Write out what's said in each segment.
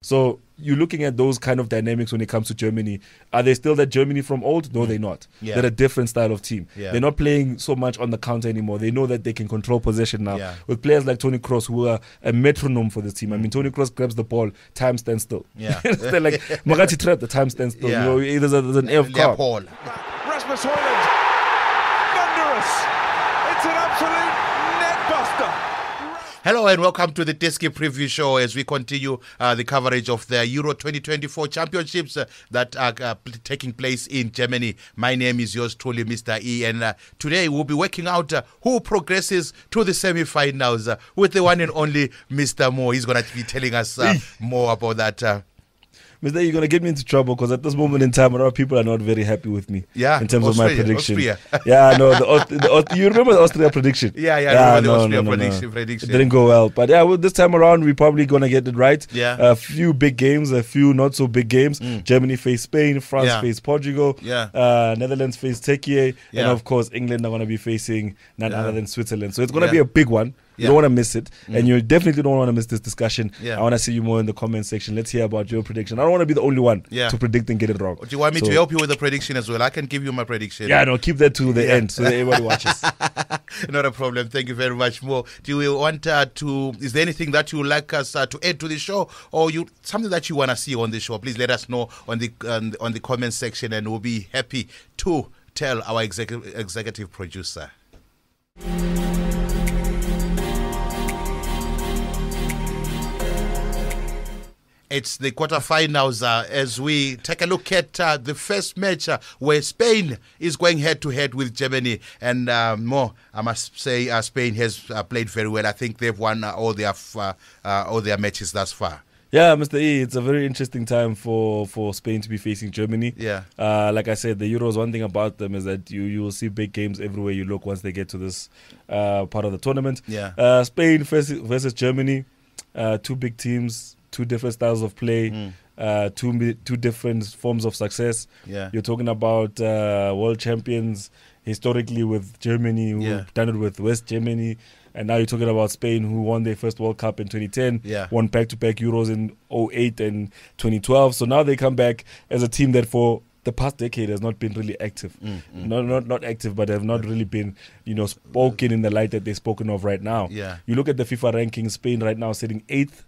So you're looking at those kind of dynamics when it comes to Germany. Are they still that Germany from old? No, they're not. Yeah. They're a different style of team. Yeah. They're not playing so much on the counter anymore. They know that they can control possession now. Yeah. With players like Toni Kroos, who are a metronome for this team. I mean, Toni Kroos grabs the ball, time stands still. Yeah. They're like, Magati Trap, the time stands still. Yeah. You know, there's an air of calm. Paul. Rasmus Højlund, thunderous. It's an absolute net buster. Hello and welcome to the Diski preview show as we continue the coverage of the Euro 2024 championships that are taking place in Germany. My name is yours truly, Mr. E, and today we'll be working out who progresses to the semi-finals with the one and only Mr. Mo. He's going to be telling us more about that. Mr. You're going to get me into trouble because at this moment in time, a lot of people are not very happy with me. Yeah, in terms of my prediction. Austria. Yeah, no, you remember the Austria prediction? Yeah, I remember the Austria prediction. It didn't go well. But yeah, well, this time around, we're probably going to get it right. Yeah. A few big games, a few not so big games. Germany face Spain, France face Portugal, Netherlands face Turkiye, and of course, England are going to be facing none other than Switzerland. So it's going to be a big one. You don't want to miss it, and you definitely don't want to miss this discussion. I want to see you more in the comment section. Let's hear about your prediction. I don't want to be the only one to predict and get it wrong. Do you want me to help you with the prediction as well? I can give you my prediction. Yeah, no, keep that to the end so that everybody watches. Not a problem. Thank you very much, Mo. Do you want to? Is there anything that you would like us to add to the show, or something that you want to see on the show? Please let us know on the comment section, and we'll be happy to tell our executive producer. It's the quarterfinals as we take a look at the first match where Spain is going head-to-head with Germany. And more, I must say, Spain has played very well. I think they've won all their matches thus far. Yeah, Mr. E, it's a very interesting time for Spain to be facing Germany. Yeah. Like I said, the Euros, one thing about them is that you will see big games everywhere you look once they get to this part of the tournament. Yeah. Spain versus Germany, two big teams. Two different styles of play, two different forms of success. Yeah. You're talking about world champions historically with Germany, who've done it with West Germany. And now you're talking about Spain, who won their first World Cup in 2010, won back-to-back Euros in 2008 and 2012. So now they come back as a team that for the past decade has not been really active. Not active, but have not really been, spoken in the light that they're spoken of right now. Yeah. You look at the FIFA rankings, Spain right now sitting 8th,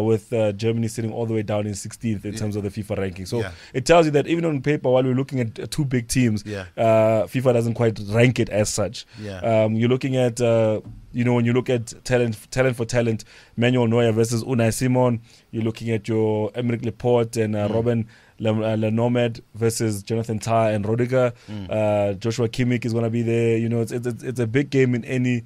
with Germany sitting all the way down in 16th in terms of the FIFA ranking. So it tells you that even on paper, while we're looking at two big teams, FIFA doesn't quite rank it as such. You're looking at, when you look at talent for talent, Manuel Neuer versus Unai Simon, you're looking at your Emerick Laporte and Robben Lenormand versus Jonathan Tah and Rodiger. Joshua Kimmich is going to be there. It's a big game in any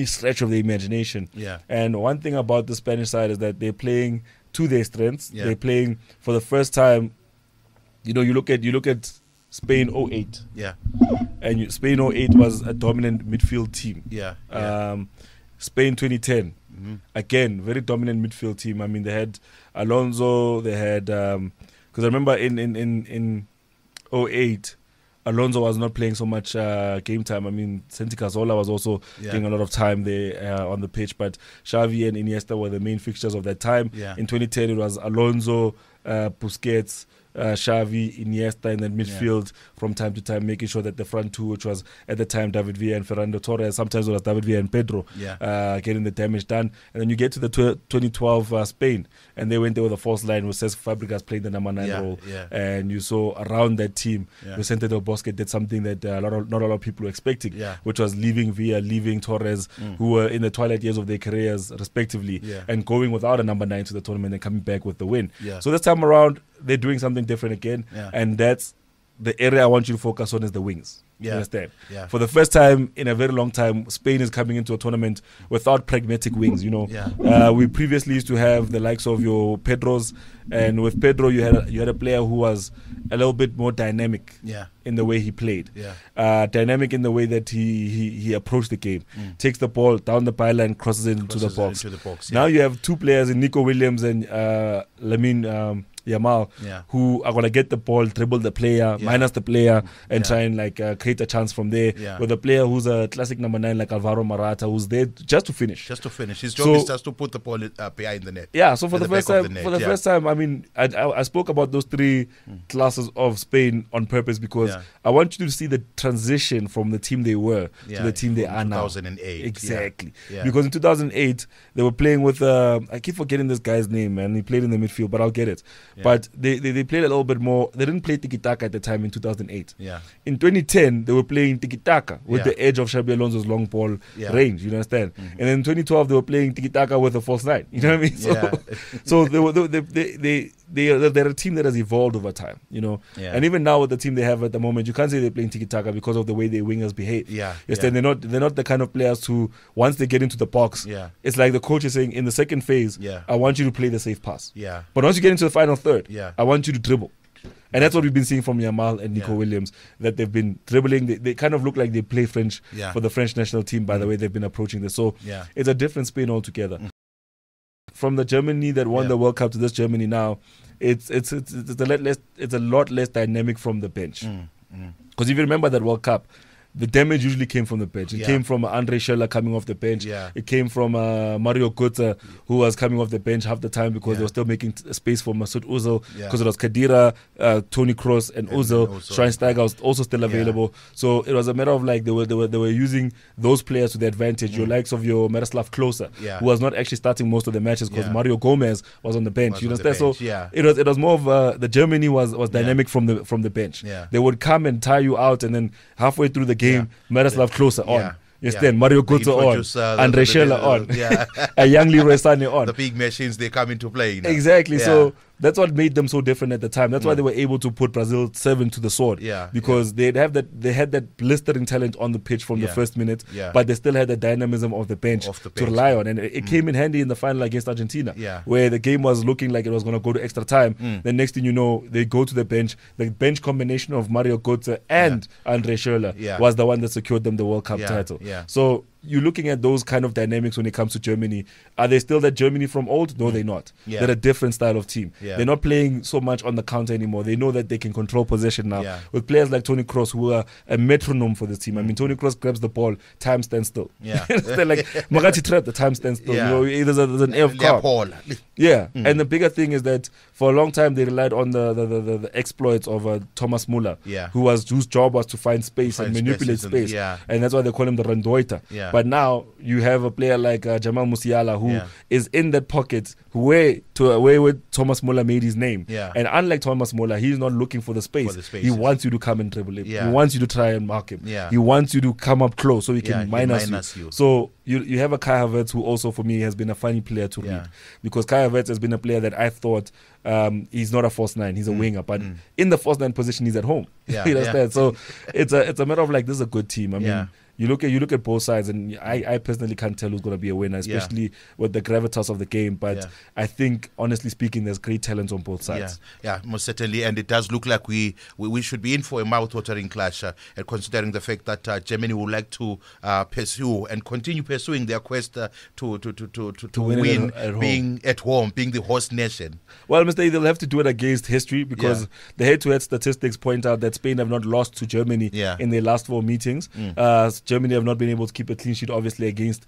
stretch of the imagination. And one thing about the Spanish side is that they're playing to their strengths. They're playing for the first time. You look at Spain 08. And Spain 08 was a dominant midfield team. Spain 2010. Again, very dominant midfield team. I mean, they had Alonso, they had because I remember in 08 Alonso was not playing so much game time. I mean, Santi Cazorla was also getting a lot of time there on the pitch, but Xavi and Iniesta were the main fixtures of that time. In 2010, it was Alonso, Busquets, Xavi, Iniesta in that midfield from time to time, making sure that the front two, which was at the time David Villa and Fernando Torres, sometimes it was David Villa and Pedro, getting the damage done. And then you get to the 2012 Spain, and they went there with a false line with Cesc Fabregas playing the number 9 role. And you saw around that team, Vicente Del Bosque did something that not a lot of people were expecting, which was leaving Villa, leaving Torres, who were in the twilight years of their careers respectively, and going without a number 9 to the tournament and coming back with the win. So this time around, they're doing something different again, and that's the area I want you to focus on is the wings. You understand? For the first time in a very long time, Spain is coming into a tournament without pragmatic wings. We previously used to have the likes of your Pedros, and with Pedro you had a player who was a little bit more dynamic in the way he played, dynamic in the way that he approached the game, takes the ball down the byline, crosses it into the box. Now you have two players in Nico Williams and Yamal, who are going to get the ball, dribble the player, minus the player, and try and like create a chance from there. With a player who's a classic number 9 like Alvaro Morata, who's there just to finish. His job is just to put the ball behind the net. Yeah, so for the first time, I mean, I spoke about those 3 classes of Spain on purpose because I want you to see the transition from the team they were to the team they are now. 2008. Exactly. Because in 2008, they were playing with, I keep forgetting this guy's name, man. He played in the midfield, but I'll get it. But they played a little bit more. They didn't play tiki-taka at the time in 2008. In 2010, they were playing tiki-taka with the edge of Xabi Alonso's long ball range, you understand? And then in 2012, they were playing tiki-taka with a false 9. You know what I mean? So they're a team that has evolved over time, you know. And even now with the team they have at the moment, you can't say they're playing tiki-taka because of the way their wingers behave. They're not the kind of players who, once they get into the box, it's like the coach is saying, in the second phase, I want you to play the safe pass. But once you get into the final third, I want you to dribble. And that's what we've been seeing from Yamal and Nico Williams, that they've been dribbling. They kind of look like they play French for the French national team by the way they've been approaching this. So it's a different Spain altogether. From the Germany that won the World Cup to this Germany now, it's a lot less dynamic from the bench. Because if you remember that World Cup, the damage usually came from the bench. It came from Andre Schürrle coming off the bench. It came from Mario Götze, who was coming off the bench half the time because they were still making space for Mesut Ozil, because it was Khedira, Toni Kroos, and Ozil. Schweinsteiger was also still available. So it was a matter of like they were using those players to their advantage. Your likes of your Miroslav Klose, who was not actually starting most of the matches because Mario Gomez was on the bench. You understand? So it was more of the Germany was dynamic from the bench. They would come and tire you out, and then halfway through the game, Miroslav Klose on. Yes, then Mario Götze on, Andre Schürrle on, a young Leroy Sané on. The big machines, they come into play. You know? Exactly. So that's what made them so different at the time. That's why they were able to put Brazil 7 to the sword. Because they had that blistering talent on the pitch from the first minute, but they still had the dynamism of the bench to rely on. And it came in handy in the final against Argentina, where the game was looking like it was going to go to extra time. Then next thing you know, they go to the bench. The bench combination of Mario Götze and Andre Schürrle was the one that secured them the World Cup title. So you're looking at those kind of dynamics when it comes to Germany. Are they still that Germany from old? No, they're not. They're a different style of team. They're not playing so much on the counter anymore. They know that they can control possession now. With players like Toni Kroos, who are a metronome for this team. I mean, Toni Kroos grabs the ball, time stands still. They're like, Magati Trap, the time stands still. You know, there's an air of calm. And the bigger thing is that for a long time they relied on the exploits of Thomas Muller, whose job was to find space and manipulate space. And that's why they call him the Randeuter. But now you have a player like Jamal Musiala, who is in that pocket where Thomas Muller made his name. And unlike Thomas Muller, he's not looking for the space. He wants you to come and dribble him. He wants you to try and mark him. He wants you to come up close so he can minus you. So you have a Kai Havertz, who also for me has been a funny player to read, because Kai Havertz has been a player that I thought he's not a false 9, he's a winger, but in the false 9 position he's at home. You understand? So it's a matter of like, this is a good team. I mean, you look at both sides, and I personally can't tell who's going to be a winner, especially with the gravitas of the game. But I think, honestly speaking, there's great talent on both sides. Most certainly, and it does look like we should be in for a mouth-watering clash, and considering the fact that Germany would like to pursue and continue pursuing their quest to win, being at home, being the host nation. Well, Mr. E, they'll have to do it against history, because the head-to-head statistics point out that Spain have not lost to Germany in their last 4 meetings. Germany have not been able to keep a clean sheet, obviously, against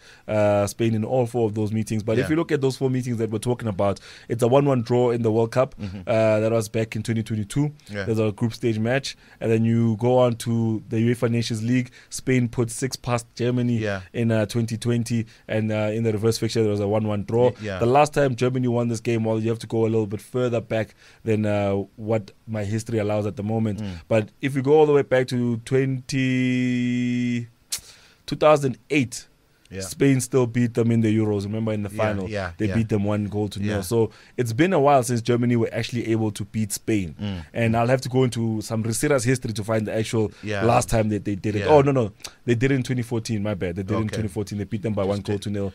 Spain in all 4 of those meetings. But if you look at those 4 meetings that we're talking about, it's a 1-1 draw in the World Cup. That was back in 2022. There's a group stage match. And then you go on to the UEFA Nations League. Spain put 6 past Germany in 2020. And in the reverse fixture, there was a 1-1 draw. The last time Germany won this game, well, you have to go a little bit further back than what my history allows at the moment. But if you go all the way back to 2008, Spain still beat them in the Euros. Remember, in the final, they beat them 1-0. So it's been a while since Germany were actually able to beat Spain. And I'll have to go into some serious history to find the actual last time that they did it. Oh, no. They did it in 2014. My bad. They did it in 2014. They beat them by 1-0.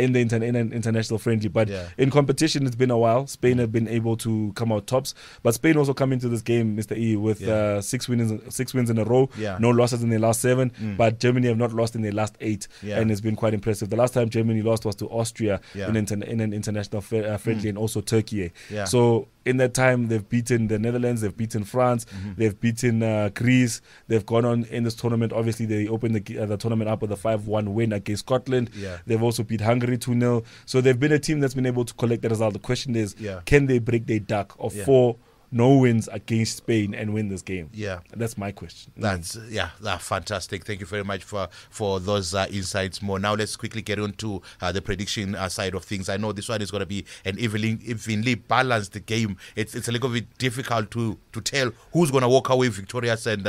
In the in an international friendly. But in competition, it's been a while. Spain have been able to come out tops. But Spain also come into this game, Mr. E, with 6 wins in a row. No losses in their last 7. But Germany have not lost in their last 8. And it's been been quite impressive. The last time Germany lost was to Austria in an international friendly, and also Turkiye. So in that time, they've beaten the Netherlands, they've beaten France, they've beaten Greece. They've gone on in this tournament. Obviously, they opened the tournament up with a 5-1 win against Scotland. They've also beat Hungary 2-0. So they've been a team that's been able to collect the result. The question is, can they break their duck of 4 no wins against Spain and win this game? That's my question. That's fantastic. Thank you very much for those insights. More now, let's quickly get on to the prediction side of things. I know this one is going to be an evenly balanced game. It's a little bit difficult to tell who's going to walk away victorious and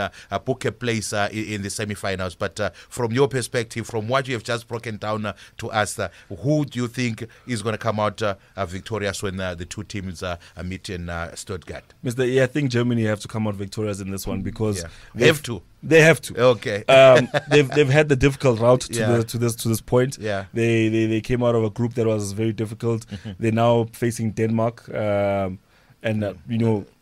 book a place in the semi-finals. But from your perspective, from what you have just broken down to us, who do you think is going to come out victorious when the two teams meet in Stuttgart? Mr. E, I think Germany have to come out victorious in this one because they have to. They have to. Okay. They've had the difficult route to this point. They came out of a group that was very difficult. They're now facing Denmark.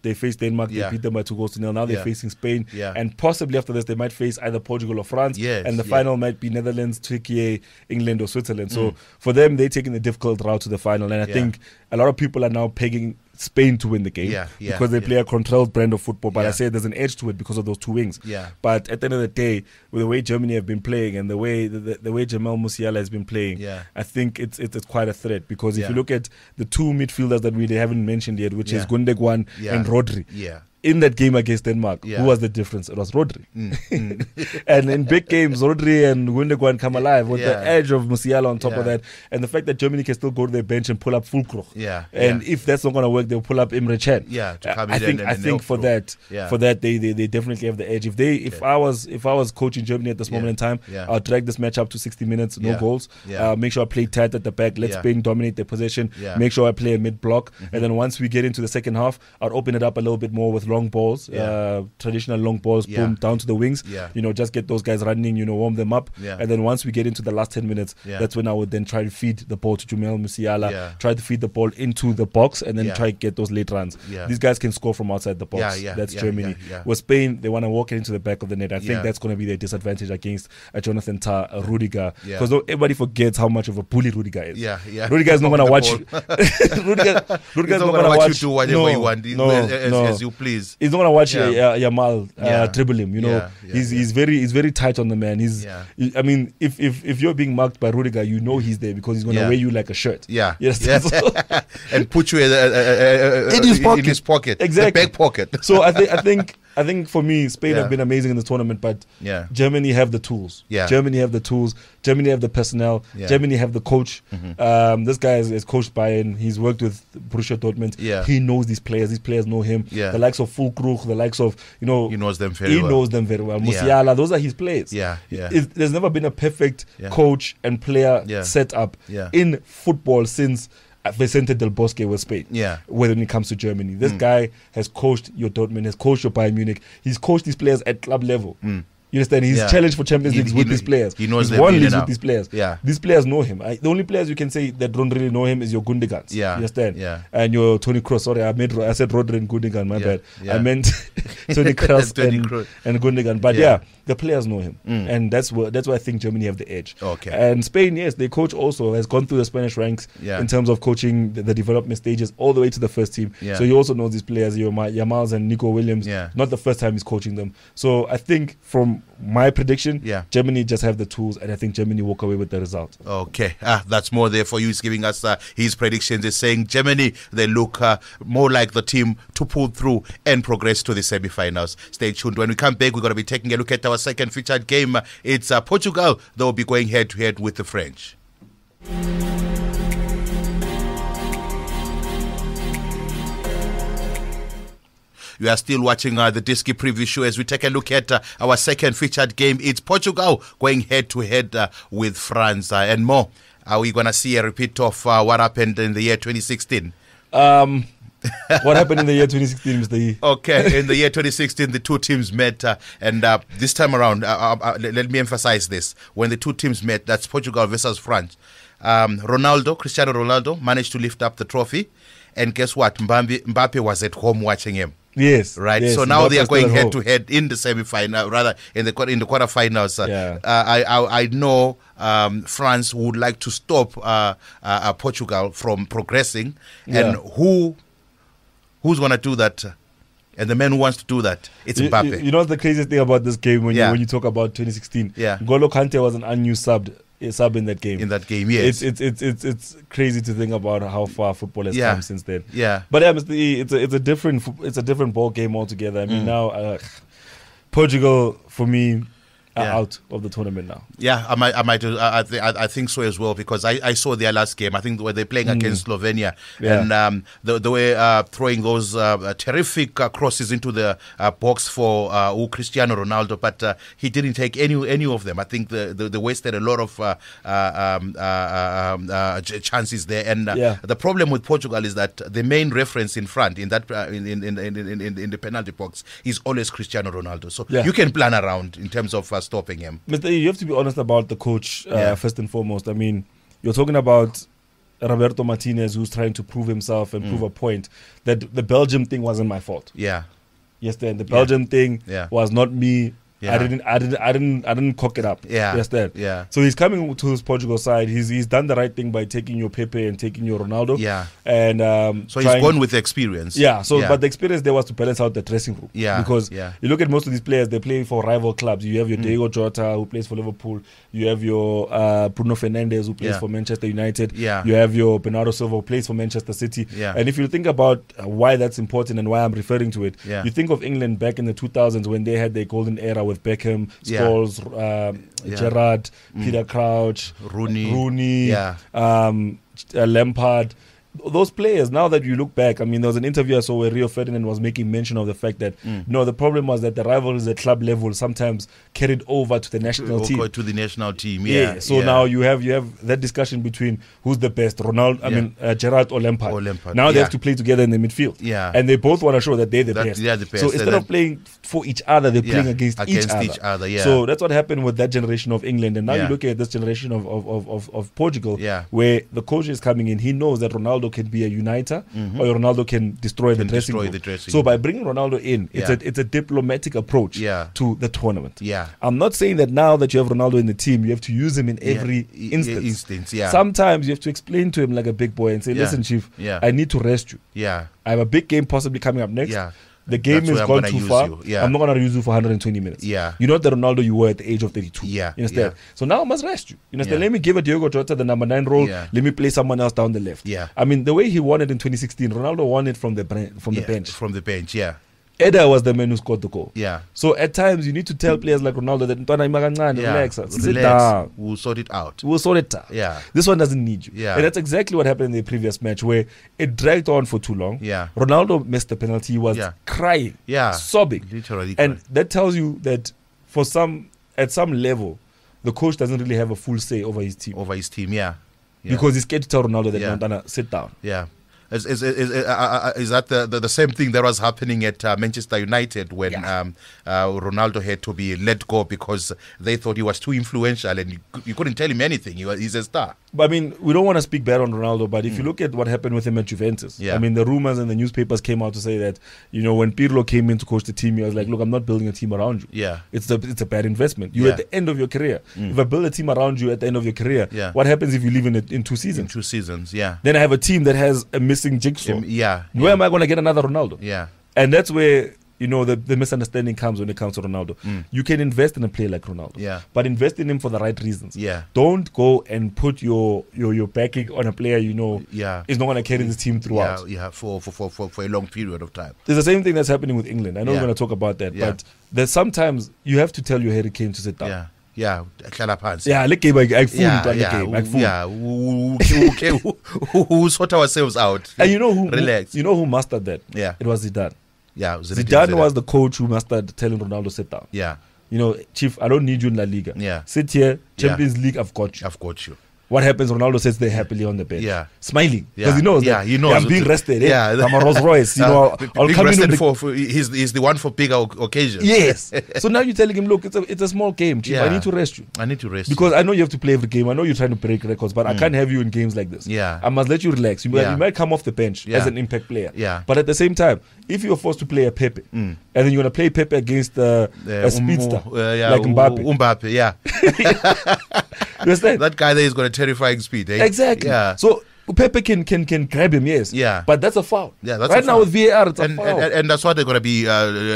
They faced Denmark, they beat them by 2-0. Now they're facing Spain, and possibly after this they might face either Portugal or France, and the final might be Netherlands, Turkiye, England or Switzerland. So for them, they're taking the difficult route to the final, and I think a lot of people are now pegging Spain to win the game because they play a controlled brand of football. But I say there's an edge to it because of those two wings. But at the end of the day, with the way Germany have been playing and the way Jamal Musiala has been playing, I think it's quite a threat. Because if you look at the two midfielders that we haven't mentioned yet, which is Gundogan and Rodri. In that game against Denmark, who was the difference? It was Rodri. And in big games, Rodri and Gundogan come alive with the edge of Musiala on top of that. And the fact that Germany can still go to their bench and pull up Fulkrug. And if that's not going to work, they'll pull up Emre Can. I think for that, they definitely have the edge. If I was coaching Germany at this moment in time, I'll drag this match up to 60 minutes, no goals. Make sure I play tight at the back. Let Spain dominate their possession. Make sure I play a mid block. And then once we get into the second half, I'll open it up a little bit more with long balls, traditional long balls, boom, down to the wings. Just get those guys running, warm them up. And then once we get into the last 10 minutes, that's when I would then try to feed the ball to Jamal Musiala, try to feed the ball into the box, and then try to get those late runs. These guys can score from outside the box. That's Germany. With Spain, they want to walk into the back of the net. I think that's going to be their disadvantage against Jonathan Tah, Rudiger. Because everybody forgets how much of a bully Rudiger is. Rudiger is not going to watch you. Rudiger is not going to watch you do whatever you want, as you please. He's not gonna watch Yamal dribble him. He's very tight on the man. I mean, if you're being marked by Rudiger, he's there because he's gonna wear you like a shirt. And put you in his pocket, exactly, the back pocket. So I think for me, Spain have been amazing in this tournament, but Germany have the tools. Germany have the tools. Germany have the personnel. Germany have the coach. This guy is coached by, and he's worked with Borussia Dortmund. He knows these players. These players know him. The likes of Fulkrug, the likes of he knows them very well. Knows them very well. Musiala, those are his players. There's never been a perfect coach and player set up in football since Vicente Del Bosque with Spain. When it comes to Germany, this guy has coached your Dortmund, has coached your Bayern Munich. He's coached these players at club level. You understand? He's challenged for Champions League with these players. He knows He's won leagues with these players. These players know him. The only players you can say that don't really know him is your Gundigans. You understand? And your Toni Kroos. Sorry, I said Rodri and Gundogan. My bad. I meant Toni Kroos and Gundogan. But the players know him, and that's why I think Germany have the edge. And Spain, yes, their coach also has gone through the Spanish ranks in terms of coaching the development stages all the way to the first team. So he also knows these players, Yamals and Nico Williams. Not the first time he's coaching them. So I think from my prediction, Germany just have the tools, and I think Germany walk away with the result. That's more there for you. He's giving us his predictions. He's saying Germany, they look more like the team to pull through and progress to the semi-finals. Stay tuned. When we come back, we're going to be taking a look at our second featured game. It's Portugal. They'll be going head-to-head with the French. You are still watching the Diski preview show as we take a look at our second featured game. It's Portugal going head-to-head with France and more. Are we going to see a repeat of what happened in the year 2016? What happened in the year 2016, Mr. E? Okay, in the year 2016, the two teams met, and this time around, let me emphasize this. When the two teams met, that's Portugal versus France. Cristiano Ronaldo, managed to lift up the trophy, and guess what? Mbappe was at home watching him. Yes. Right. Yes, so now they are going head home. to head in the semi-final, rather in the quarterfinals. Yeah. I know France would like to stop Portugal from progressing, and who's going to do that? And the man who wants to do that, it's Mbappe. You know the craziest thing about this game when you talk about 2016? Yeah. N'Golo Kante was an unused sub in that game. In that game, yes. It's crazy to think about how far football has come since then. Yeah. But yeah, Mr. E, it's a different ball game altogether. I mean now Portugal for me are out of the tournament now. Yeah, I think so as well, because I saw their last game. I think where they're playing against Slovenia, and they were throwing those terrific crosses into the box for Cristiano Ronaldo, but he didn't take any of them. I think they wasted a lot of chances there. And the problem with Portugal is that the main reference in front in that in the penalty box is always Cristiano Ronaldo. So you can plan around in terms of stopping him. Mr. E, you have to be honest about the coach first and foremost. I mean, you're talking about Roberto Martinez, who's trying to prove himself and prove a point that the Belgium thing wasn't my fault. Yeah. Yes, then the Belgium thing was not me. Yeah. I didn't cock it up. Yeah. Yes, then. Yeah. So he's coming to his Portugal side. He's done the right thing by taking your Pepe and taking your Ronaldo. Yeah. And so he's gone with experience. Yeah. So but the experience there was to balance out the dressing room. Yeah. Because you look at most of these players, they play for rival clubs. You have your Diego Jota who plays for Liverpool. You have your Bruno Fernandes who plays for Manchester United. Yeah. You have your Bernardo Silva who plays for Manchester City. Yeah. And if you think about why that's important and why I'm referring to it, you think of England back in the 2000s when they had their golden era with Beckham, Scholes, Gerrard, Peter Crouch, Rooney, Lampard. Those players, now that you look back, I mean, there was an interview I saw where Rio Ferdinand was making mention of the fact that the problem was that the rivalries at club level sometimes carried over to the national team. To the national team, So now you have that discussion between who's the best, Ronaldo, Gerrard or Lampard. Now they have to play together in the midfield. Yeah. And they both want to show that they're the best. They are the best. So instead of playing for each other, they're playing against each other. Yeah. So that's what happened with that generation of England. And now you look at this generation of Portugal, where the coach is coming in. He knows that Ronaldo can be a uniter or Ronaldo can destroy the dressing room. So by bringing Ronaldo in, it's a diplomatic approach to the tournament. Yeah. I'm not saying that now that you have Ronaldo in the team, you have to use him in every instance. Sometimes you have to explain to him like a big boy and say, listen, Chief, I need to rest you. Yeah. I have a big game possibly coming up next. The game has gone too far. I'm not going to use you for 120 minutes. Yeah. You're not the Ronaldo you were at the age of 32. Yeah. You understand? So now I must rest you. You understand? Let me give a Diego Jota the number 9 role. Let me play someone else down the left. I mean, the way he won it in 2016, Ronaldo won it from the bench. From the bench, Eder was the man who scored the goal. Yeah. So at times you need to tell players like Ronaldo that relax. Sit down. We'll sort it out. Yeah. This one doesn't need you. Yeah. And that's exactly what happened in the previous match where it dragged on for too long. Yeah. Ronaldo missed the penalty. He was crying. Sobbing. Literally. And that tells you that at some level, the coach doesn't really have a full say over his team. Because he's scared to tell Ronaldo that sit down. Yeah. Is that the same thing that was happening at Manchester United when Ronaldo had to be let go because they thought he was too influential and you couldn't tell him anything. He's a star. But I mean, we don't want to speak bad on Ronaldo, but if you look at what happened with him at Juventus, I mean, the rumors and the newspapers came out to say that, when Pirlo came in to coach the team, he was like, look, I'm not building a team around you. Yeah. It's a bad investment. You're at the end of your career. If I build a team around you at the end of your career, what happens if you leave in 2 seasons? In 2 seasons, Then I have a team that has a missing jigsaw. Where am I going to get another Ronaldo? And that's where the misunderstanding comes when it comes to Ronaldo. You can invest in a player like Ronaldo, but invest in him for the right reasons. Don't go and put your backing on a player is not going to carry this team throughout. For a long period of time. There's the same thing that's happening with England. I know we're going to talk about that, but there's sometimes you have to tell your Harry Kane to sit down. We'll sort ourselves out. And relax. You know who mastered that? It was Zidane. Zidane was the coach who mastered telling Ronaldo sit down. Chief, I don't need you in La Liga. Sit here, Champions League, I've got you. What happens? Ronaldo sits there happily on the bench, smiling because he knows that I'm being rested. I'm a Rolls Royce. I'll come in for he's the one for bigger occasions. Yes. So now you're telling him, look, it's a small game, Chief. I need to rest you. Because I know you have to play every game. I know you're trying to break records, but I can't have you in games like this. I must let you relax. You might come off the bench as an impact player. But at the same time, if you're forced to play a Pepe, and then you're gonna play Pepe against a speedster like Mbappe, you understand? That guy there is got a terrifying speed. Exactly. So Pepe can grab him, yes. But that's a foul. That's right now with VAR, it's a foul. And that's what they're going to be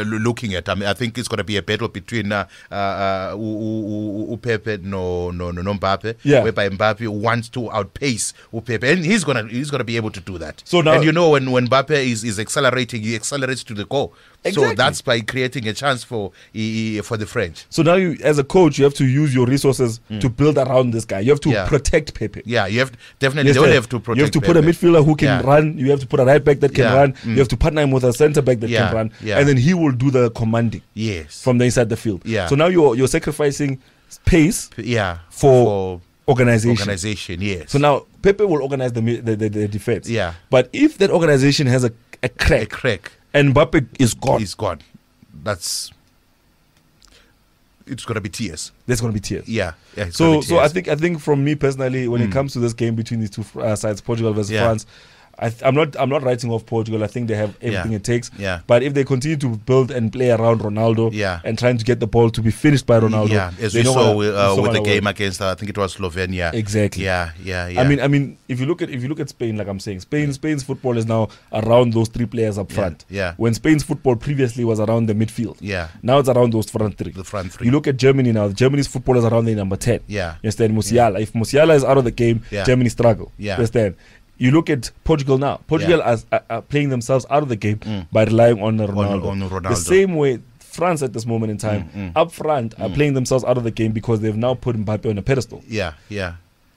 looking at. I mean, I think it's going to be a battle between Pepe no Mbappe. Whereby Mbappe wants to outpace Pepe, and he's gonna be able to do that. So now, and you know, when Mbappe is accelerating, he accelerates to the goal. Exactly. So that's by creating a chance for the French. So now, you, as a coach, you have to use your resources to build around this guy. You have to protect Pepe. You have definitely don't have to protect. You have to put a midfielder who can run. You have to put a right back that can run. You have to partner him with a centre back that can run, and then he will do the commanding. From the inside the field. So now you're sacrificing pace. For organization. Yes. So now Pepe will organize the defense. But if that organization has a crack. And Mbappe is gone. He's gone. It's going to be tears. There's going to be tears. So I think from me personally, when it comes to this game between these two sides, Portugal versus France, I'm not writing off Portugal. I think they have everything it takes. But if they continue to build and play around Ronaldo and trying to get the ball to be finished by Ronaldo, as we saw with the game against I think it was Slovenia. Exactly. I mean, if you look at Spain, like I'm saying, Spain's football is now around those three players up front. When Spain's football previously was around the midfield. Now it's around those front three. The front three. You look at Germany now. Germany's football is around the number 10. You understand? Musiala. If Musiala is out of the game, Germany struggle. You understand? You look at Portugal now. Portugal are playing themselves out of the game by relying on Ronaldo. On Ronaldo. The same way France at this moment in time, up front, are playing themselves out of the game because they've now put Mbappe on a pedestal. You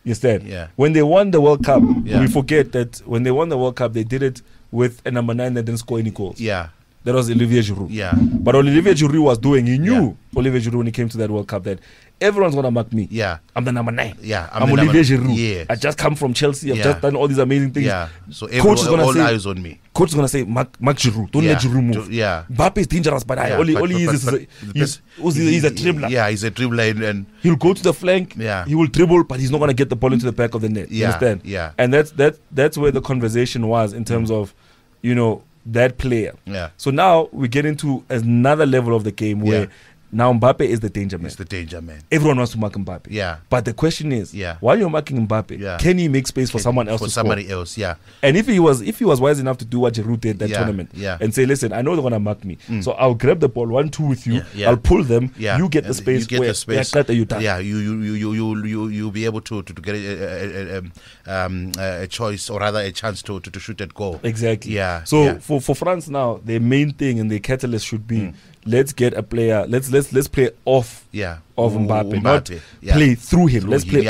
understand? When they won the World Cup, we forget that when they won the World Cup, they did it with a number 9 that didn't score any goals. That was Olivier Giroud. But Olivier Giroud was doing, he knew Olivier Giroud when he came to that World Cup that everyone's going to mark me. I'm the number 9. I'm Olivier Giroud. I just come from Chelsea. I've just done all these amazing things. So coach is all eyes on me. Coach is going to say, mark Giroud. Don't let Giroud move. Mbappe is dangerous, but all he is he's a dribbler. He's a dribbler. And he'll go to the flank. He will dribble, but he's not going to get the ball into the back of the net. You understand? And that's where the conversation was in terms of, that player. So now we get into another level of the game where now Mbappe is the danger man. He's the danger man. Everyone wants to mark Mbappe. But the question is, while you're marking Mbappe, can he make space for someone else? And if he was wise enough to do what Giroud did that tournament and say, listen, I know they're gonna mark me, so I'll grab the ball 1-2 with you. I'll pull them. You get the space. You get the space. You'll be able to get a choice or rather a chance to shoot at goal. Exactly. So for France now, their main thing and their catalyst should be, let's get a player. Let's play off of Mbappe, not play through him. Let's play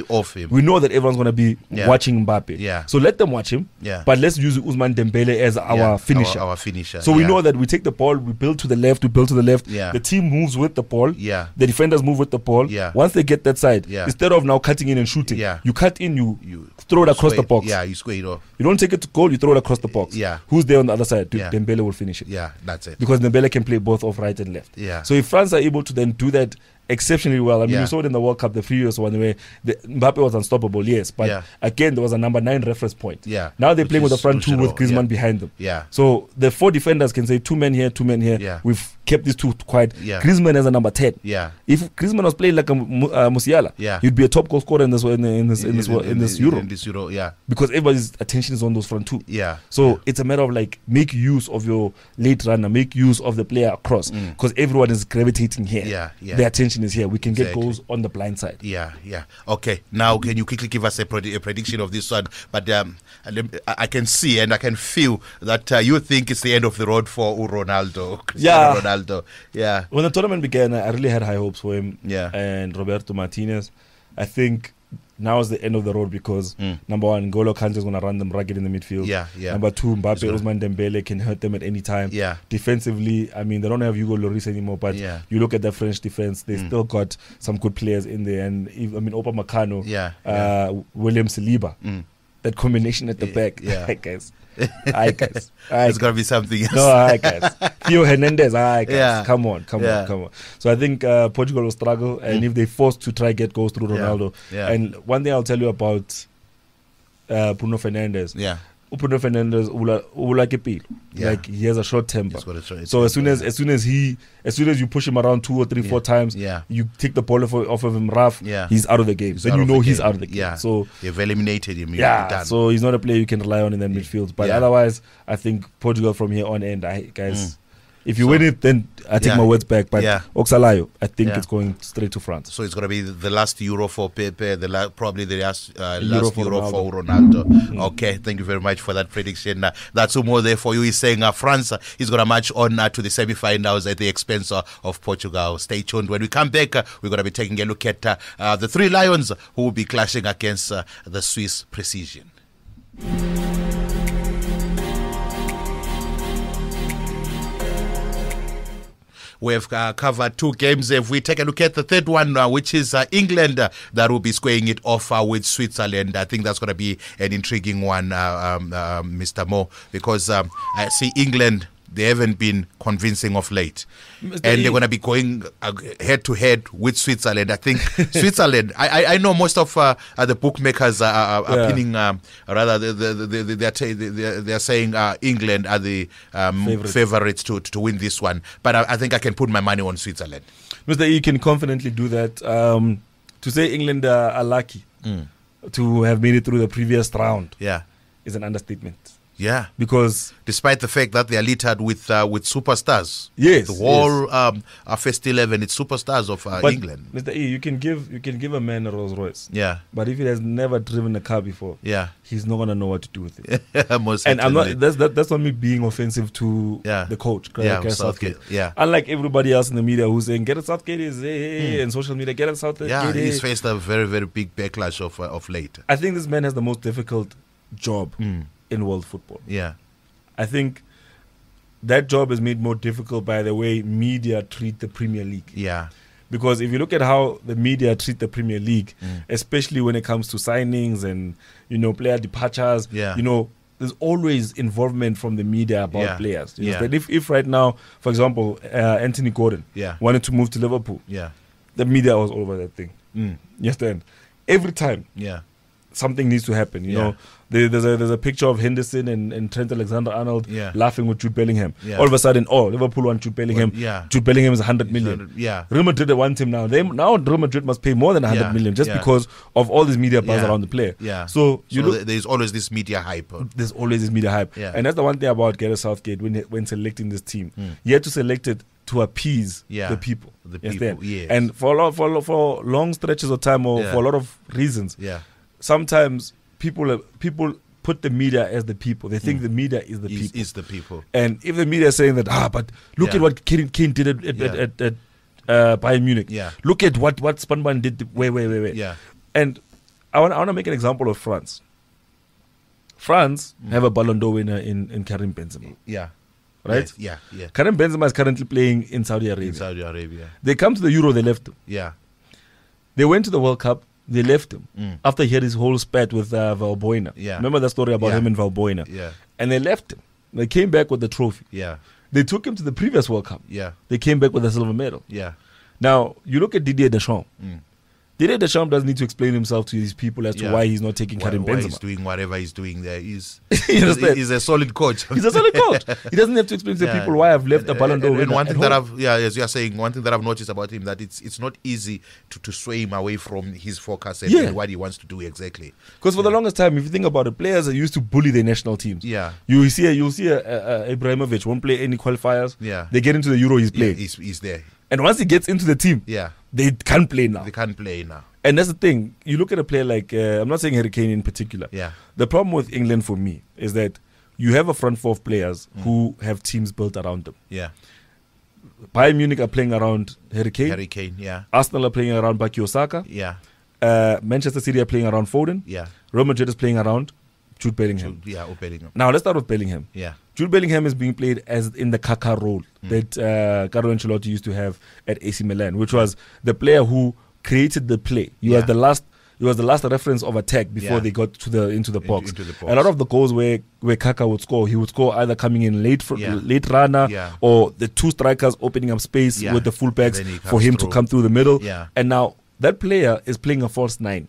off him. We know that everyone's gonna be watching Mbappe. So let them watch him. But let's use Ousmane Dembele as our finisher. Our finisher. So we know that we take the ball, we build to the left, The team moves with the ball. The defenders move with the ball. Once they get that side, instead of now cutting in and shooting, you cut in, you throw it across the box. You square it off. You don't take it to goal, you throw it across the box. Who's there on the other side? Dembele will finish it. That's it. Because Dembele can play both off right and left. So if France are able to then do that exceptionally well, I mean, you saw it in the World Cup, the previous one, where Mbappe was unstoppable, yes, but again, there was a number 9 reference point. Now they're playing with the front 2 with Griezmann behind them. So the 4 defenders can say 2 men here, 2 men here. We've kept these 2 quiet. Griezmann as a number 10. If Griezmann was playing like a Musiala, he'd be a top goal scorer in this Euro. Because everybody's attention is on those front 2. So it's a matter of like, make use of your late runner, make use of the player across, because everyone is gravitating here. The attention is here. We can get goals on the blind side. Okay, now can you quickly give us a prediction of this one? But I can see and I can feel that you think it's the end of the road for Ronaldo. Ronaldo. When the tournament began, I really had high hopes for him. And Roberto Martinez. I think now is the end of the road because number one, N'Golo Kante is going to run them rugged in the midfield. Number two, Mbappe, Ousmane Dembele can hurt them at any time. Defensively, I mean, they don't have Hugo Lloris anymore, but you look at the French defense, they still got some good players in there. And I mean, Opa Meccano, William Saliba, that combination at the back, guys. It's gonna be something else. No, guys. Theo Hernandez, guys. Come on. So I think Portugal will struggle, and if they're forced to try get goals through Ronaldo. And one thing I'll tell you about Bruno Fernandes. Bruno Fernandes like he has a short temper. So as soon as you push him around 2 or 3, 4 times, you take the ball off of him rough, he's out of the game. Then you know he's out of the game. So you've eliminated him. So he's not a player you can rely on in that midfield. But otherwise, I think Portugal from here on end, guys. If you win it, then I take my words back. But Oxalayo, I think it's going straight to France. So it's going to be the last Euro for Pepe, probably the last Euro for Ronaldo. Okay, thank you very much for that prediction. That's more there for you. He's saying France is going to march on to the semi-finals at the expense of Portugal. Stay tuned. When we come back, we're going to be taking a look at the 3 Lions who will be clashing against the Swiss Precision. We've covered 2 games. If we take a look at the third one, which is England, that will be squaring it off with Switzerland. I think that's going to be an intriguing one, Mr. Mo, because I see England, they haven't been convincing of late. And they're going to be going head-to-head with Switzerland. I think Switzerland, I know most of the bookmakers are pinning, rather, they're saying England are the favorites to win this one. But I think I can put my money on Switzerland. Mr. E, you can confidently do that. To say England are lucky to have made it through the previous round is an understatement. Yeah, because despite the fact that they are littered with superstars, yes, the whole first 11, it's superstars of England. Mr. E, you can give a man a Rolls Royce, but if he has never driven a car before, he's not gonna know what to do with it. Most and I'm not. That's not me being offensive to the coach, Southgate. Unlike everybody else in the media who's saying Gareth Southgate is and social media, Gareth Southgate. He's faced a very, very big backlash of late. I think this man has the most difficult job in world football. I think that job is made more difficult by the way media treat the Premier League. Because if you look at how the media treat the Premier League, especially when it comes to signings and player departures, there's always involvement from the media about players. That if right now, for example, Anthony Gordon wanted to move to Liverpool, the media was all over that thing. You understand? Every time. Something needs to happen. There's a picture of Henderson and Trent Alexander-Arnold laughing with Jude Bellingham. All of a sudden, Liverpool want Jude Bellingham. Jude Bellingham is 100 million. Real Madrid want him now. Now Real Madrid must pay more than 100 million just because of all this media buzz around the player. So there's always this media hype. There's always this media hype. And that's the one thing about Gareth Southgate when selecting this team. He had to select it to appease the people. And for long stretches of time or for a lot of reasons. Sometimes people put the media as the people. They think the media is the people. Is the people. And if the media is saying that, but look at what Kane did at Bayern Munich. Look at what Spanman did. Wait. And I want to make an example of France. France have a Ballon d'Or winner in Karim Benzema. Right? Yes, Karim Benzema is currently playing in Saudi Arabia. They come to the Euro, they left him. They went to the World Cup. They left him after he had his whole spat with Valbuena. Remember the story about him and Valbuena? And they left him. They came back with the trophy. They took him to the previous World Cup. They came back with a silver medal. Now, you look at Didier Deschamps. Didier Deschamps doesn't need to explain himself to these people as to why he's not taking Karim Benzema. He's doing whatever he's doing there. He's a solid coach. He's a solid coach. He doesn't have to explain to the people why I've left the Ballon d'Or. And one thing that as you're saying, one thing that I've noticed about him, that it's not easy to sway him away from his focus and what he wants to do exactly. Because for the longest time, if you think about it, players used to bully their national teams. You'll see Ibrahimovic won't play any qualifiers. They get into the Euro, he's playing. He's there. And once he gets into the team, they can't play now. And that's the thing. You look at a player like, I'm not saying Harry Kane in particular. The problem with England for me is that you have a front four of players who have teams built around them. Bayern Munich are playing around Harry Kane. Arsenal are playing around Bukayo Saka. Manchester City are playing around Foden. Yeah. Real Madrid is playing around Jude Bellingham. Or Bellingham. Now let's start with Bellingham. Yeah. Jude Bellingham is being played as in the Kaká role that Carlo Ancelotti used to have at AC Milan, which was the player who created the play. He was the last reference of attack before they got to into the box. A lot of the goals where Kaká would score, he would score either coming in late runner or the two strikers opening up space with the fullbacks for him to come through the middle. Yeah. And now that player is playing a false 9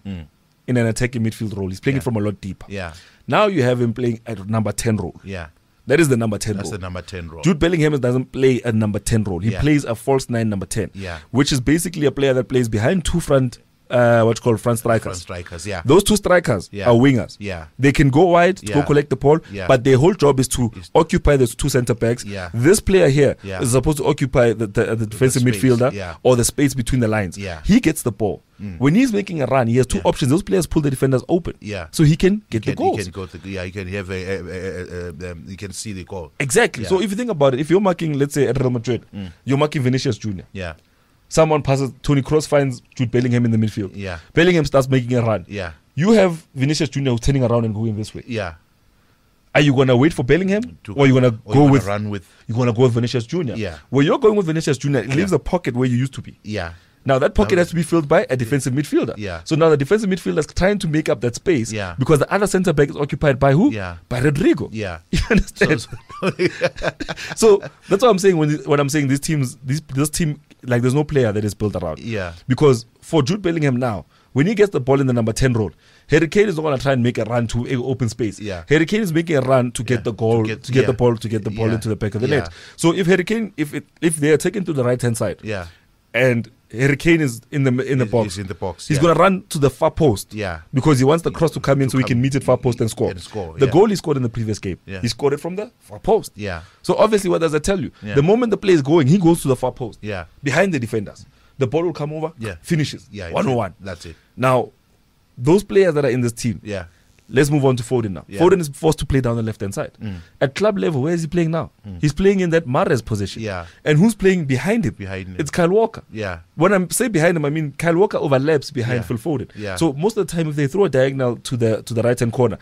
in an attacking midfield role. He's playing it from a lot deeper. Yeah. Now you have him playing at number 10 role. Yeah. That is the number 10 That's role. the number 10 role. Jude Bellingham doesn't play a number 10 role. He plays a false 9 number 10. Yeah. Which is basically a player that plays behind two front front strikers. Front strikers, yeah. Those two strikers are wingers. Yeah. They can go wide to go collect the ball, but their whole job is to occupy those two centre backs. Yeah. This player here is supposed to occupy the defensive midfielder or the space between the lines. Yeah. He gets the ball. When he's making a run, he has two options. Those players pull the defenders open. Yeah. So he can get the goals. He can go to, he can have he can see the goal. Exactly. Yeah. So if you think about it, if you're marking, let's say at Real Madrid, you're marking Vinicius Jr. Yeah. Someone passes, Toni Kroos finds Jude Bellingham in the midfield. Yeah. Bellingham starts making a run. Yeah. You have Vinicius Jr. who's turning around and going this way. Yeah. Are you going to wait for Bellingham or are you going to go with you're going to go with Vinicius Jr.? Yeah. When you're going with Vinicius Jr., it leaves a pocket where you used to be. Yeah. Now that pocket has to be filled by a defensive midfielder. Yeah. So now the defensive midfielder is trying to make up that space because the other centre back is occupied by who? Yeah. By Rodrigo. Yeah. You understand? So that's what I'm saying when I'm saying this team, like there's no player that is built around. Yeah. Because for Jude Bellingham now, when he gets the ball in the number 10 role, Harry Kane is not going to try and make a run to open space. Yeah. Harry Kane is making a run to get the goal, to get the ball into the back of the net. So if Harry Kane, if they are taken to the right hand side, and Harry Kane is in the box. He's in the box. He's going to run to the far post. Yeah. Because he wants the cross to come in so he can meet it far post and score. The goal he scored in the previous game. Yeah. He scored it from the far post. Yeah. So obviously, what does that tell you? Yeah. The moment the play is going, he goes to the far post. Yeah. Behind the defenders. The ball will come over. Yeah. Finishes. Yeah. 1-1. That's it. Now, those players that are in this team. Yeah. Let's move on to Foden now. Yeah. Foden is forced to play down the left-hand side. At club level, where is he playing now? He's playing in that Mahrez position. Yeah. And who's playing behind him? It's Kyle Walker. Yeah. When I say behind him, I mean Kyle Walker overlaps behind Phil Foden. Yeah. So most of the time, if they throw a diagonal to the right-hand corner,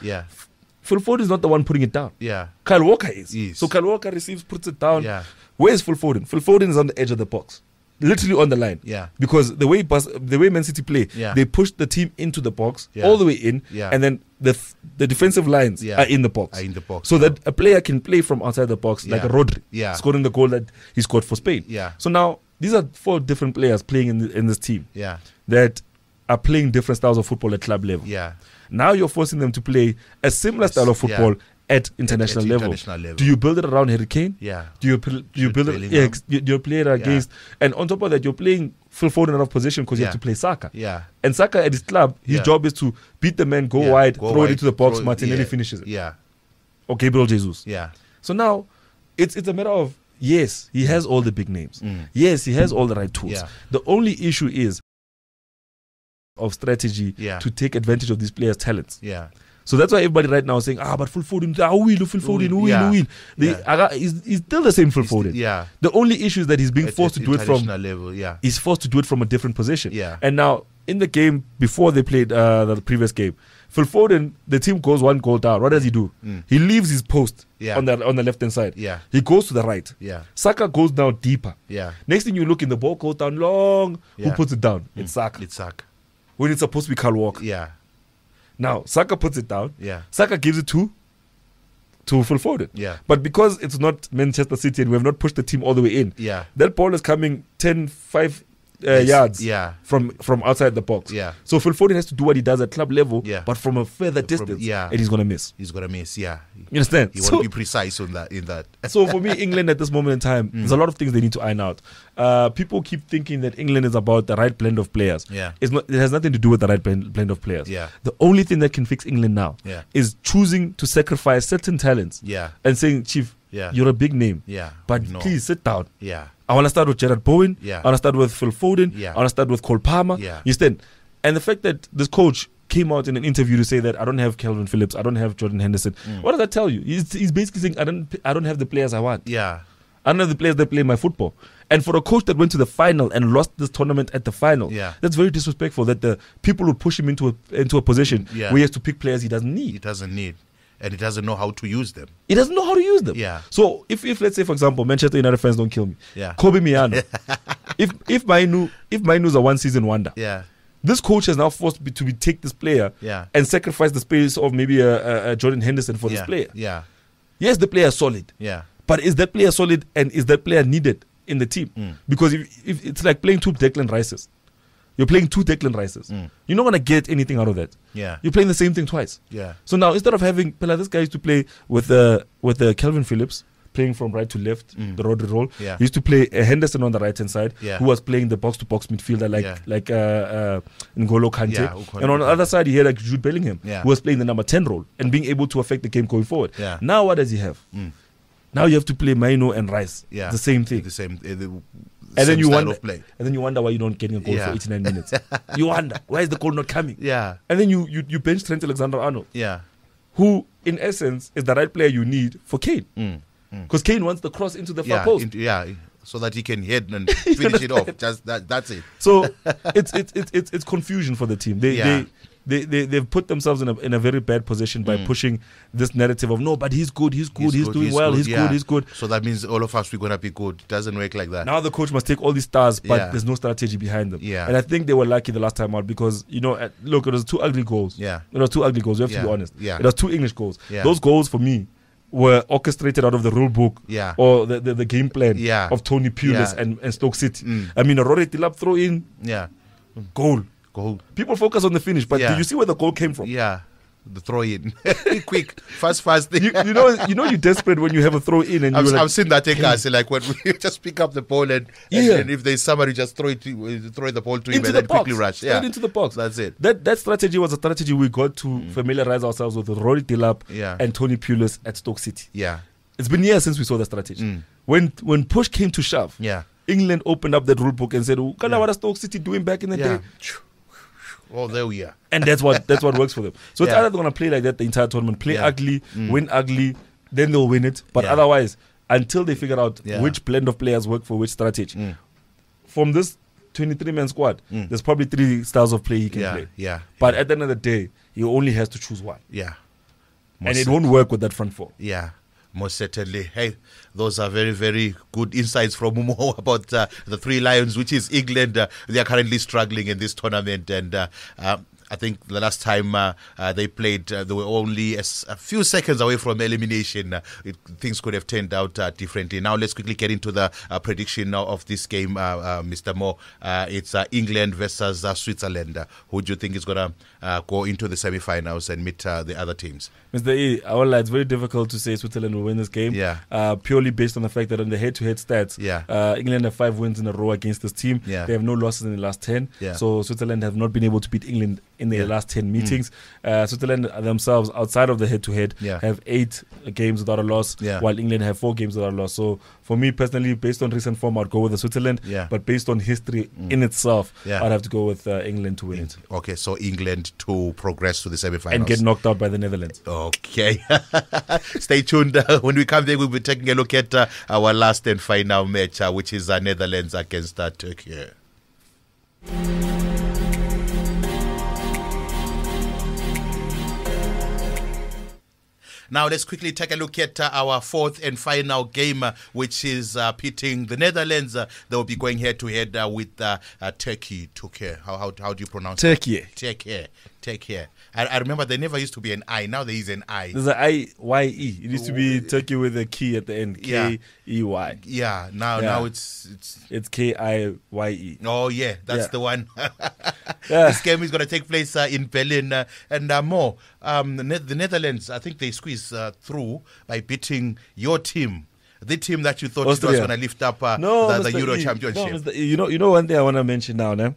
Phil Foden is not the one putting it down. Yeah. Kyle Walker is. Yes. So Kyle Walker receives, puts it down. Yeah. Where is Phil Foden? Phil Foden is on the edge of the box. Literally on the line. Yeah. Because the way Man City play, they push the team into the box, all the way in, and then the defensive lines are in the box. So that a player can play from outside the box, like a Rodri, scoring the goal that he scored for Spain. Yeah. So now, these are 4 different players playing in this team Yeah. that are playing different styles of football at club level. Yeah. Now you're forcing them to play a similar style of football at international level. Do you build it around Harry Kane? Yeah. Do you build it? Yeah, you play it against, and on top of that, you're playing Phil Foden out of position because you have to play Saka. Yeah. And Saka at his club, his job is to beat the man, go wide, throw it into the box. Martinelli finishes it. Yeah. Or Gabriel Jesus. Yeah. So now, it's a matter of yes, he has all the big names. Yes, he has all the right tools. Yeah. The only issue is of strategy to take advantage of these players' talents. Yeah. So that's why everybody right now is saying, but Phil Foden, who will. He's still the same Phil Foden. Yeah. The only issue is that he's being forced to do it from level. Yeah. He's forced to do it from a different position. Yeah. And now in the game before they played the previous game, Phil Foden, the team goes 1 goal down. What does he do? He leaves his post on the left hand side. Yeah. He goes to the right. Yeah. Saka goes down deeper. Yeah. Next thing you look in the ball goes down long. Yeah. Who puts it down? It's Saka. It's Saka. When it's supposed to be Kyle Walker. Yeah. Now, Saka puts it down. Yeah. Saka gives it to Phil Foden. Yeah. But because it's not Manchester City and we have not pushed the team all the way in, that ball is coming 5 yards from outside the box. Yeah. So Phil Foden has to do what he does at club level, Yeah. but from a further distance, yeah. and he's going to miss. He's going to miss, yeah. You understand? He won't be precise in that. So for me, England at this moment in time, there's a lot of things they need to iron out. People keep thinking that England is about the right blend of players. Yeah. It's not. It has nothing to do with the right blend of players. Yeah. The only thing that can fix England now is choosing to sacrifice certain talents and saying, Chief, you're a big name, but please sit down. Yeah. I want to start with Gerard Bowen. Yeah. I want to start with Phil Foden. Yeah. I want to start with Cole Palmer. Yeah. You understand? And the fact that this coach came out in an interview to say that I don't have Calvin Phillips, I don't have Jordan Henderson. What does that tell you? He's basically saying I don't have the players I want. Yeah. I don't have the players that play my football. And for a coach that went to the final and lost this tournament at the final, that's very disrespectful. That the people would push him into a position where he has to pick players he doesn't need. He doesn't need. And he doesn't know how to use them. He doesn't know how to use them. Yeah. So if let's say, for example, Manchester United fans don't kill me. Kobe Miyano. if Mainu's a one-season wonder. This coach has now forced me to take this player and sacrifice the space of maybe a Jordan Henderson for this player. Yes, the player is solid. But is that player solid, and is that player needed in the team? Because if it's like playing two Declan Rices. You're playing two Declan Rices. You're not going to get anything out of that. You're playing the same thing twice. So now, instead of having this guy used to play with Calvin Phillips, playing from right to left, the Rodri role. He used to play Henderson on the right-hand side, who was playing the box-to-box midfielder like N'Golo Kante. And on the other side, he had like Jude Bellingham, who was playing the number 10 role and being able to affect the game going forward. Now, what does he have? Now you have to play Maino and Rice. The same thing. The same. And then you wonder why you don't get a goal for 89 minutes. You wonder why is the goal not coming. And then you bench Trent Alexander-Arnold. Who in essence is the right player you need for Kane. Because Kane wants the cross into the far post. So that he can head and finish it off. Just that's it. So it's confusion for the team. They've put themselves in a very bad position by pushing this narrative of no, but he's good, he's doing well, he's good. So that means all of us, we're going to be good. It doesn't work like that. Now the coach must take all these stars, but there's no strategy behind them. And I think they were lucky the last time out because, look, it was two ugly goals. It was two ugly goals, we have to be honest. It was two English goals. Those goals for me were orchestrated out of the rule book or the game plan of Tony Pulis and Stoke City. I mean, a Rory Tilap throw in, goal. People focus on the finish, but do you see where the goal came from? The throw in. Quick, fast. You know you're desperate when you have a throw in and I've seen that take us like when we just pick up the ball and if there's somebody just throw the ball to him and then quickly rush. Straight into the box. That's it. That strategy was a strategy we got to familiarize ourselves with Rory Tilap and Tony Pulis at Stoke City. It's been years since we saw the strategy. When push came to shove, England opened up that rule book and said, what is Stoke City doing back in the day? Oh, there we are. And that's what works for them. So it's either they're going to play like that the entire tournament, play ugly, win ugly, then they'll win it. But otherwise, until they figure out which blend of players work for which strategy, from this 23-man squad, there's probably 3 styles of play he can play. But at the end of the day, he only has to choose one. And it won't work with that front four. Most certainly. Hey, those are very, very good insights from Mumo about the Three Lions, which is England. They are currently struggling in this tournament. And I think the last time they played, they were only a few seconds away from elimination. Things could have turned out differently. Now let's quickly get into the prediction of this game, Mr. Mo. It's England versus Switzerland. Who do you think is going to go into the semi-finals and meet the other teams? Mr. E, it's very difficult to say Switzerland will win this game. Purely based on the fact that on the head-to-head stats, England have 5 wins in a row against this team. They have no losses in the last 10. So Switzerland have not been able to beat England in their last 10 meetings. Switzerland themselves, outside of the head-to-head, have 8 games without a loss, while England have 4 games without a loss. So for me personally, based on recent form, I'd go with the Switzerland. But based on history in itself, I'd have to go with England to win it. Okay, so England to progress to the semi-finals. And get knocked out by the Netherlands. Okay. Stay tuned. When we come there, we'll be taking a look at our last and final match, which is Netherlands against Turkiye. Now let's quickly take a look at our fourth and final game, which is pitting the Netherlands. They will be going head-to-head with Turkey. How do you pronounce it? Turkiye. I remember there never used to be an I. Now there is an I. There's an I-Y-E. It used to be Turkey with a key at the end. K-E-Y. Now it's K-I-Y-E. Oh, yeah. That's the one. This game is going to take place in Berlin. And more. The Netherlands, I think they squeeze through by beating your team. The team that you thought was going to lift up the Euro Championship. No, you know one thing I want to mention now, né?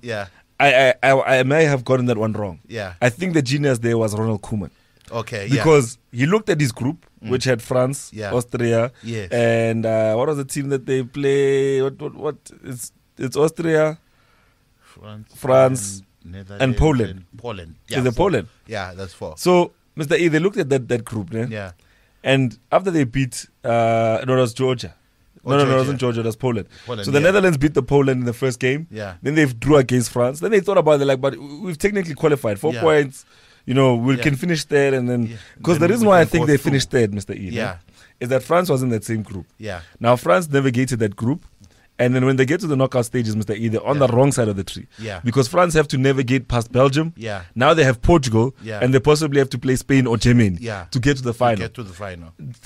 I may have gotten that one wrong. I think the genius there was Ronald Koeman. Okay, because he looked at his group, which had France, Austria, and what was the team that they play? What? It's Austria, France, and Poland. Yeah, is it Poland? Yeah, that's 4. So, Mr. E, they looked at that group, né? And after they beat, it was Georgia. No, it wasn't Georgia. It was Poland. So the Netherlands beat the Poland in the first game. Yeah. Then they drew against France. Then they thought about it, like, but we've technically qualified 4 points. You know, we can finish third, and then because the reason why I think they finished third, Mr. E, is that France was in that same group. Yeah. Now France navigated that group. And then when they get to the knockout stages, Mr. E, they're on the wrong side of the tree. Yeah. Because France have to navigate past Belgium. Yeah. Now they have Portugal. Yeah. And they possibly have to play Spain or Germany to get to the final.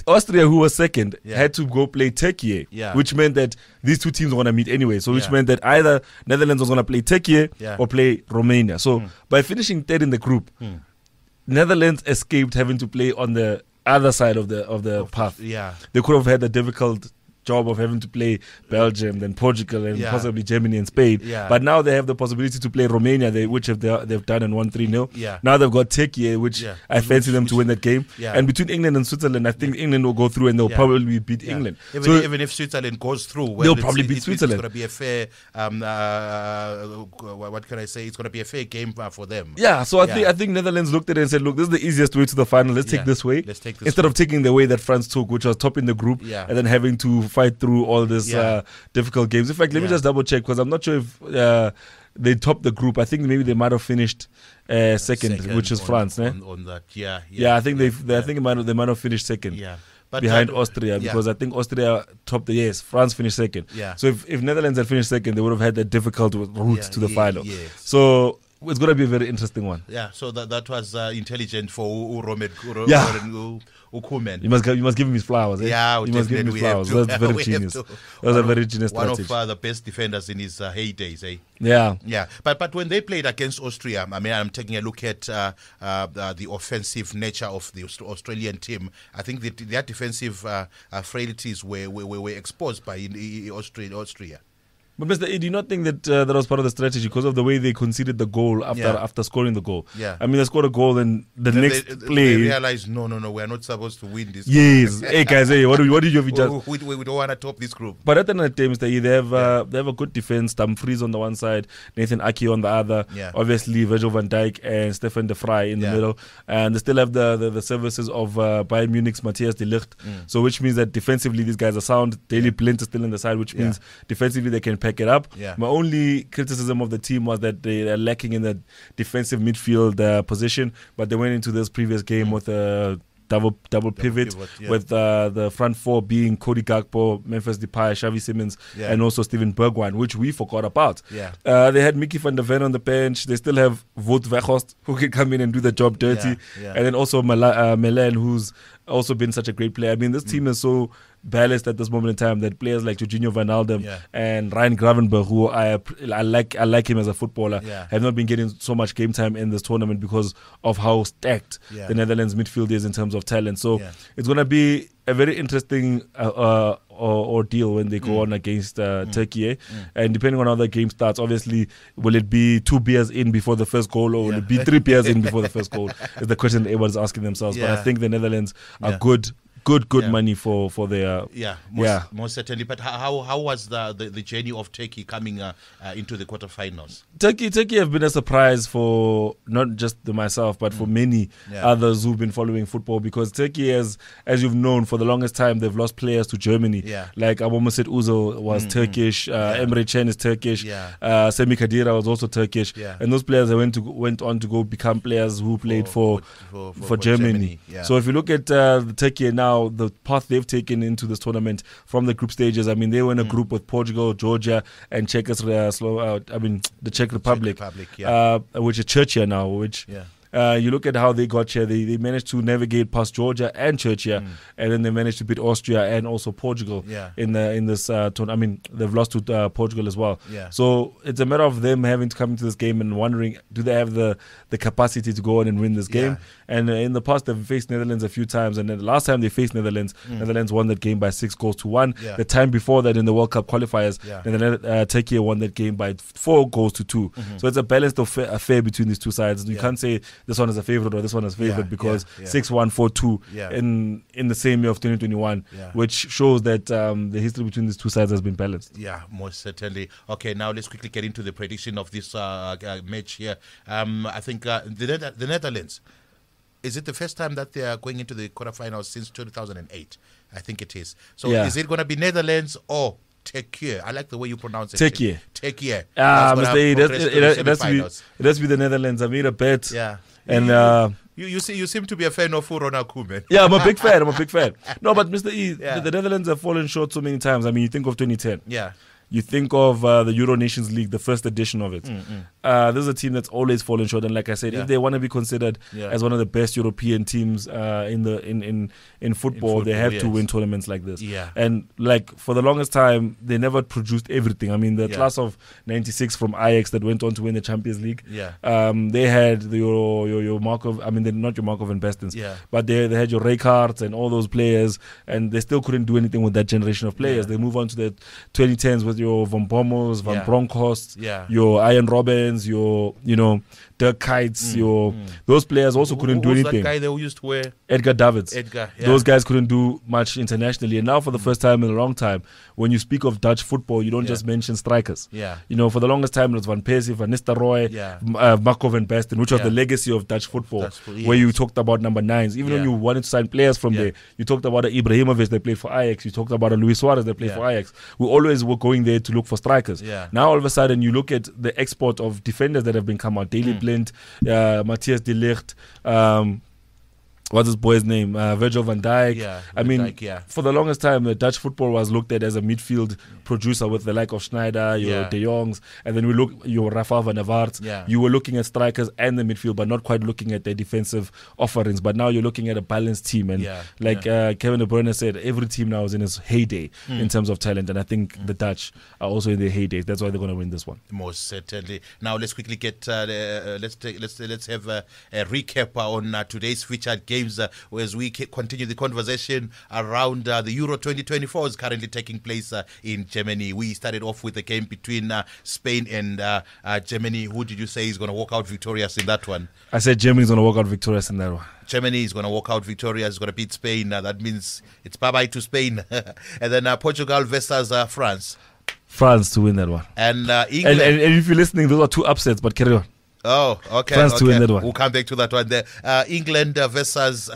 Austria, who was second, had to go play Turkiye, which meant that these two teams were going to meet anyway. So which meant that either Netherlands was going to play Turkiye or play Romania. So by finishing third in the group, Netherlands escaped having to play on the other side of the path. Yeah. They could have had a difficult job of having to play Belgium, then Portugal, and possibly Germany and Spain. Yeah. But now they have the possibility to play Romania, which they've done and won 3-0. Yeah. Now they've got Turkey, which I fancy them to win that game. Yeah. And between England and Switzerland, I think England will go through and they'll probably beat England. Even if Switzerland goes through, they'll probably beat Switzerland. It's going to be a fair, what can I say? It's going to be a fair game for them. Yeah, so I think Netherlands looked at it and said, look, this is the easiest way to the final. Let's take this way. Instead of taking the way that France took, which was top in the group, and then having to fight through all this difficult games. In fact, let me just double check because I'm not sure if they topped the group. I think maybe they might have finished second, which is France. On that, I think they might have finished second. Yeah. Behind Austria, because I think Austria topped France finished second. Yeah. So if Netherlands had finished second, they would have had a difficult route to the final. Yes. So it's going to be a very interesting one. Yeah, so that was intelligent for Ukumen. You must give him his flowers. Eh? Yeah, you must give him his flowers. That's very genius. That was a very genius strategy. One of the best defenders in his heydays. Eh? Yeah. Yeah. But when they played against Austria, I mean, I'm taking a look at the offensive nature of the Australian team. I think that their defensive frailties were exposed by Austria. But Mr. E, do you not think that that was part of the strategy because of the way they conceded the goal after scoring the goal? Yeah. I mean, they scored a goal and next play... They realized, no, we're not supposed to win this. Yes. Hey, guys, what did you just... We don't want to top this group. But at the end of the day, Mr. E, they have a good defense. Dumfries on the one side, Nathan Aki on the other. Yeah. Obviously, Virgil van Dijk and Stefan de Vrij in the middle. And they still have the services of Bayern Munich's Matthias de Ligt. So which means that defensively, these guys are sound. Daley Blind is still on the side, which means defensively they can pack it up. Yeah. My only criticism of the team was that they are lacking in the defensive midfield position, but they went into this previous game with a double pivot with the front four being Cody Gakpo, Memphis Depay, Xavi Simons, and also Steven Bergwijn, which we forgot about. Yeah. They had Mickey van der Ven on the bench. They still have Wout Weghorst, who can come in and do the job dirty. Yeah. And then also Milan, who's also been such a great player. I mean, this team is so balanced at this moment in time that players like Jorginho Wijnaldum and Ryan Gravenberch, who I like him as a footballer, have not been getting so much game time in this tournament because of how stacked the Netherlands midfield is in terms of talent. So it's going to be a very interesting ordeal when they go on against Turkey. And depending on how the game starts, obviously, will it be 2 beers in before the first goal or will it be 3 beers in before the first goal? Is the question everyone's asking themselves. But I think the Netherlands are good money for their most certainly. But how was the journey of Turkey coming into the quarterfinals? Turkey have been a surprise for not just myself but for many others who've been following football, because Turkey, as you've known, for the longest time they've lost players to Germany. Like Abu Mesut Ozil was Turkish, Emre Can is Turkish, Semi Khedira was also Turkish, and those players went on to go become players who played for Germany. So if you look at Turkey now, the path they've taken into this tournament from the group stages, I mean, they were in a group with Portugal, Georgia, and the Czech Republic, which is Turkiye now, which... you look at how they got here. They managed to navigate past Georgia and Turkiye, and then they managed to beat Austria and also Portugal in this tournament. I mean, they've lost to Portugal as well. So it's a matter of them having to come into this game and wondering, do they have the capacity to go on and win this game? And in the past, they've faced Netherlands a few times, and then the last time they faced Netherlands, Netherlands won that game by 6-1. The time before that, in the World Cup qualifiers, Turkey won that game by 4-2. So it's a balanced affair between these two sides. You can't say this one is a favorite or this one is favorite because 6-1, 4-2 in the same year of 2021, which shows that the history between these two sides has been balanced. Yeah, most certainly. Okay, now let's quickly get into the prediction of this match here. I think the Netherlands, is it the first time that they are going into the quarterfinals since 2008? I think it is. So is it going to be Netherlands or Turkiye? I like the way you pronounce it. Turkiye. Turkiye. It has to be the Netherlands. I made a bet. Yeah. And you seem to be a fan of Rona Koeman. Yeah, I'm a big fan. No, but Mr. E, the Netherlands have fallen short so many times. I mean, you think of 2010. Yeah. You think of the Euro Nations League, the first edition of it. This is a team that's always fallen short, and like I said, if they want to be considered as one of the best European teams in football, they have to win tournaments like this. Yeah. And like for the longest time, they never produced everything. I mean, the class of '96 from Ajax that went on to win the Champions League. Yeah. They had your Markov. I mean, they're not your Markov and Bestens. Yeah. But they had your Rijkaards and all those players, and they still couldn't do anything with that generation of players. They move on to the 2010s with your Van Bommels, Van Bronckhorst, your Ian Robbins, your Dirk Kuyt, those players also couldn't do anything. That guy they used to wear? Edgar Davids. Those guys couldn't do much internationally. And now for the first time in a long time, when you speak of Dutch football, you don't just mention strikers. For the longest time it was Van Persie, Van Nistelrooy, Markov and Basten, which was the legacy of Dutch football, where you talked about number 9s. Even when you wanted to sign players from there, you talked about a Ibrahimovic that played for Ajax, you talked about a Luis Suarez that played for Ajax. We always were going there to look for strikers. Now all of a sudden you look at the export of defenders that have been come out. Daley Blind, Matthias de Ligt, what's his boy's name? Virgil van Dijk. For the longest time, Dutch football was looked at as a midfield producer with the like of Schneider, your De Jongs, and then your Rafael van der Vaart. You were looking at strikers and the midfield, but not quite looking at their defensive offerings. But now you're looking at a balanced team. And Kevin De Bruyne said, every team now is in its heyday in terms of talent. And I think the Dutch are also in their heyday. That's why they're going to win this one. Most certainly. Now let's quickly get let's have a recap on today's featured games as we continue the conversation around the Euro 2024 is currently taking place in Germany. We started off with the game between Spain and Germany. Who did you say is going to walk out victorious in that one? I said Germany's going to walk out victorious in that one. Germany is going to walk out victorious. It's going to beat Spain. That means it's bye-bye to Spain. And then Portugal versus France. France to win that one. And England. And if you're listening, those are two upsets, but carry on. Oh, okay. France to win that one. We'll come back to that one there. England versus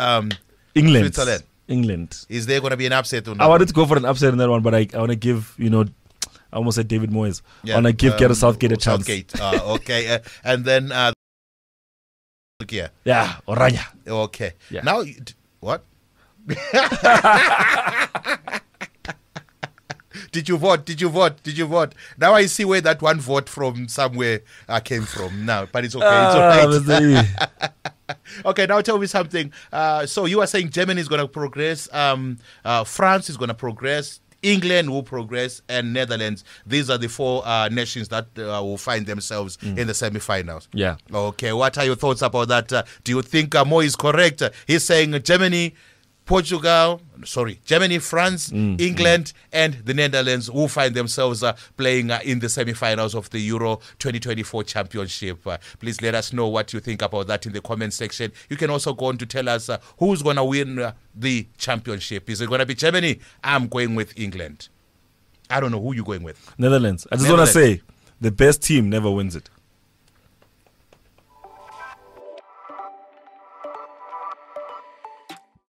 England. Switzerland. England. Is there going to be an upset? I wanted to go for an upset in that one, but I want to give, I almost said David Moyes. I want to give Gareth Southgate a chance. Southgate. Okay. And then Turkiye. Yeah, Oranje. Okay. Yeah. Now, what? Did you vote? Now I see where that one vote from somewhere came from now, but it's okay. It's okay. Okay, now tell me something. So you are saying Germany is going to progress, France is going to progress, England will progress, and Netherlands. These are the four nations that will find themselves in the semi-finals. Yeah. Okay, what are your thoughts about that? Do you think Mo is correct? He's saying Germany, France, England, and the Netherlands will find themselves playing in the semi-finals of the Euro 2024 Championship. Please let us know what you think about that in the comment section. You can also go on to tell us who's going to win the championship. Is it going to be Germany? I'm going with England. I don't know who you're going with. Netherlands. I just want to say, the best team never wins it.